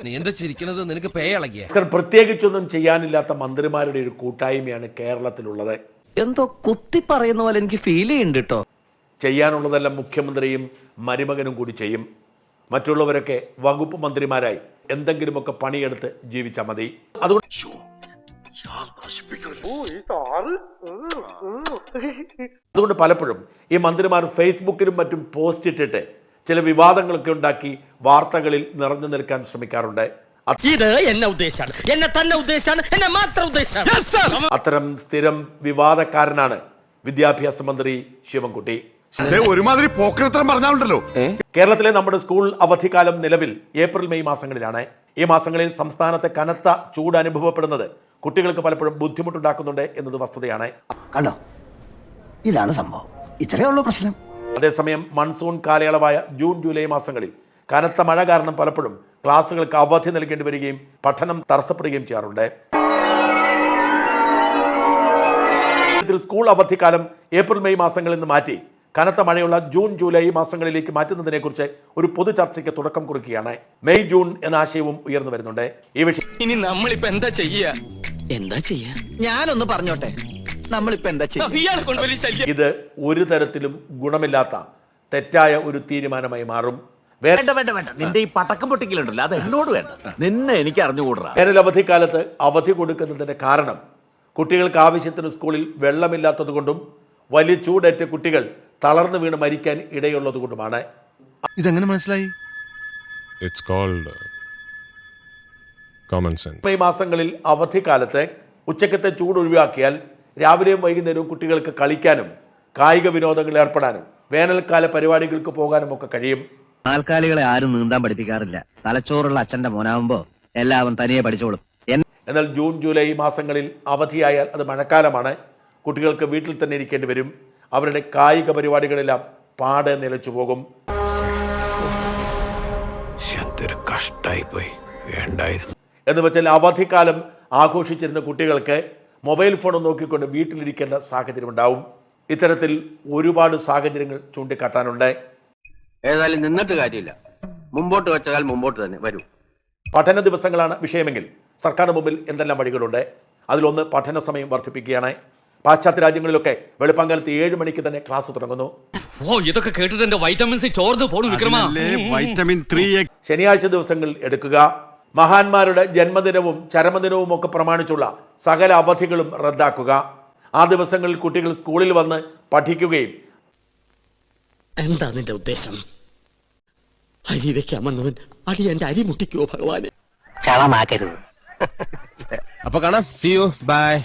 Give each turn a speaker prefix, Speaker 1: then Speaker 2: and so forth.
Speaker 1: നീ എന്താ ചിരിക്കണത്? നിനക്ക് പേ ഇളകിയ?
Speaker 2: പ്രത്യേകിച്ചൊന്നും ചെയ്യാനില്ലാത്ത മന്ത്രിമാരുടെ ഒരു കൂട്ടായ്മയാണ് കേരളത്തിലുള്ളത്.
Speaker 3: എന്തോ കുത്തി പറയുന്ന പോലെ എനിക്ക് ഫീൽ ചെയ്യുന്നുണ്ട് കേട്ടോ.
Speaker 2: ചെയ്യാനുള്ളതെല്ലാം മുഖ്യമന്ത്രിയും മരുമകനും കൂടി ചെയ്യും. മറ്റുള്ളവരൊക്കെ വകുപ്പ് മന്ത്രിമാരായി എന്തെങ്കിലുമൊക്കെ പണിയെടുത്ത് ജീവിച്ചാൽ മതി. അതുകൊണ്ട് പലപ്പോഴും ഈ മന്ത്രിമാർ ഫേസ്ബുക്കിലും മറ്റും പോസ്റ്റ് ഇട്ടിട്ട് ചില വിവാദങ്ങളൊക്കെ ഉണ്ടാക്കി വാർത്തകളിൽ നിറഞ്ഞു നിൽക്കാൻ ശ്രമിക്കാറുണ്ട്. അത്തരം സ്ഥിരം വിവാദക്കാരനാണ് വിദ്യാഭ്യാസ മന്ത്രി ശിവൻകുട്ടി.
Speaker 4: ഒരുമാതിരി പോക്കരത്തരം പറഞ്ഞാലുണ്ടല്ലോ.
Speaker 2: കേരളത്തിലെ നമ്മുടെ സ്കൂൾ അവധിക്കാലം നിലവിൽ ഏപ്രിൽ മെയ് മാസങ്ങളിലാണ്. ഈ മാസങ്ങളിൽ സംസ്ഥാനത്തെ കനത്ത ചൂട് അനുഭവപ്പെടുന്നത് കുട്ടികൾക്ക് പലപ്പോഴും ബുദ്ധിമുട്ടുണ്ടാക്കുന്നുണ്ട് എന്നത് വസ്തുതയാണ്.
Speaker 5: കണ്ടോ, ഇതാണ് സംഭവം. ഇത്രയേ ഉള്ളൂ പ്രശ്നം.
Speaker 2: അതേസമയം മൺസൂൺ കാലയളവായ ജൂൺ ജൂലൈ മാസങ്ങളിൽ കനത്ത മഴ കാരണം പലപ്പോഴും ക്ലാസുകൾക്ക് അവധി നൽകേണ്ടി വരികയും പഠനം തടസ്സപ്പെടുകയും ചെയ്യാറുണ്ട്. സ്കൂൾ അവധിക്കാലം ഏപ്രിൽ മെയ് മാസങ്ങളിൽ നിന്ന് മാറ്റി കനത്ത മഴയുള്ള ജൂൺ ജൂലൈ മാസങ്ങളിലേക്ക് മാറ്റുന്നതിനെ കുറിച്ച് ഒരു പൊതു ചർച്ചയ്ക്ക് തുടക്കം കുറിക്കുകയാണ്. മെയ് ജൂൺ എന്ന ആശയവും ഉയർന്നു വരുന്നുണ്ട്. ഈ വിഷയം
Speaker 3: ഇനി നമ്മളിപ്പോ എന്താ ചെയ്യാ? ഞാനൊന്ന് പറഞ്ഞോട്ടെ, നമ്മളിപ്പോ എന്താ ചെയ്യാ?
Speaker 2: ഇത് ഒരു തരത്തിലും ഗുണമില്ലാത്ത തെറ്റായ ഒരു തീരുമാനമായി മാറും.
Speaker 6: വേണ്ട നിന്റെ ഈ പടക്കം പൊട്ടിക്കലുണ്ടല്ലോ, അത് എന്നോട് വേണ്ട. നിന്നെ എനിക്ക് അറിഞ്ഞുകൂടാ.
Speaker 2: വേനൽ അവധിക്കാലത്ത് അവധി കൊടുക്കുന്നതിന്റെ കാരണം കുട്ടികൾക്ക് ആവശ്യത്തിന് സ്കൂളിൽ വെള്ളമില്ലാത്തത് കൊണ്ടും വലിയ ചൂടേറ്റ കുട്ടികൾ തളർന്നു വീണ് മരിക്കാൻ ഇടയുള്ളത് കൊണ്ടുമാണ്.
Speaker 4: ഇതെങ്ങനെ മനസ്സിലായി?
Speaker 2: മെയ് മാസങ്ങളിൽ അവധിക്കാലത്ത് ഉച്ചക്കത്തെ ചൂട് ഒഴിവാക്കിയാൽ രാവിലെയും വൈകുന്നേരവും കുട്ടികൾക്ക് കളിക്കാനും കായിക വിനോദങ്ങളിൽ ഏർപ്പെടാനും വേനൽക്കാല പരിപാടികൾക്ക് പോകാനും ഒക്കെ കഴിയും.
Speaker 3: നാൽക്കാലികളെ ആരും നീന്താൻ പഠിപ്പിക്കാറില്ല. തലച്ചോറുള്ള അച്ഛന്റെ മോനാവുമ്പോ എല്ലാവരും തനിയെ പഠിച്ചോളും.
Speaker 2: എന്നാൽ ജൂൺ ജൂലൈ മാസങ്ങളിൽ അവധിയായാൽ അത് മഴക്കാലമാണ്. കുട്ടികൾക്ക് വീട്ടിൽ തന്നെ ഇരിക്കേണ്ടി വരും. അവരുടെ കായിക പരിപാടികളെല്ലാം പാടെ നിലച്ചു പോകും. എന്ന് വെച്ചാൽ അവധിക്കാലം ആഘോഷിച്ചിരുന്ന കുട്ടികൾക്ക് മൊബൈൽ ഫോൺ നോക്കിക്കൊണ്ട് വീട്ടിലിരിക്കേണ്ട സാഹചര്യം ഉണ്ടാവും. ഇത്തരത്തിൽ ഒരുപാട് സാഹചര്യങ്ങൾ ചൂണ്ടിക്കാട്ടാനുണ്ട്.
Speaker 7: ഏതായാലും നിന്നിട്ട് കാര്യമില്ല, മുമ്പോട്ട് വെച്ചാൽ മുമ്പോട്ട് തന്നെ വരൂ.
Speaker 2: പഠന ദിവസങ്ങളാണ് വിഷയമെങ്കിൽ സർക്കാരിന് മുമ്പിൽ എന്തെല്ലാം വഴികളുണ്ട്? അതിലൊന്ന് പഠന സമയം വർദ്ധിപ്പിക്കുകയാണ്. പാശ്ചാത്യ രാജ്യങ്ങളിലൊക്കെ വെളുപ്പാങ്കാലത്ത് 7 മണിക്ക് തന്നെ ക്ലാസ് തുടങ്ങുന്നു.
Speaker 1: ഇതൊക്കെ കേട്ടിട്ട് എന്റെ വൈറ്റമിൻ സി ചോർന്ന് പോണു വിക്രമാ.
Speaker 2: ശനിയാഴ്ച ദിവസങ്ങളിൽ എടുക്കുക. മഹാന്മാരുടെ ജന്മദിനവും ചരമദിനവും ഒക്കെ പ്രമാണിച്ചുള്ള സകല അവധികളും റദ്ദാക്കുക. ആ ദിവസങ്ങളിൽ കുട്ടികൾ സ്കൂളിൽ വന്ന് പഠിക്കുകയും.
Speaker 8: എന്താ നിന്റെ ഉദ്ദേശം? അരി വെക്കാമെന്നവൻ അടി എന്റെ അരി മുട്ടിക്കോ ഭഗവാനെ.
Speaker 5: ചളമാക്കരുത്.
Speaker 4: അപ്പൊ കാണാം. See you. Bye.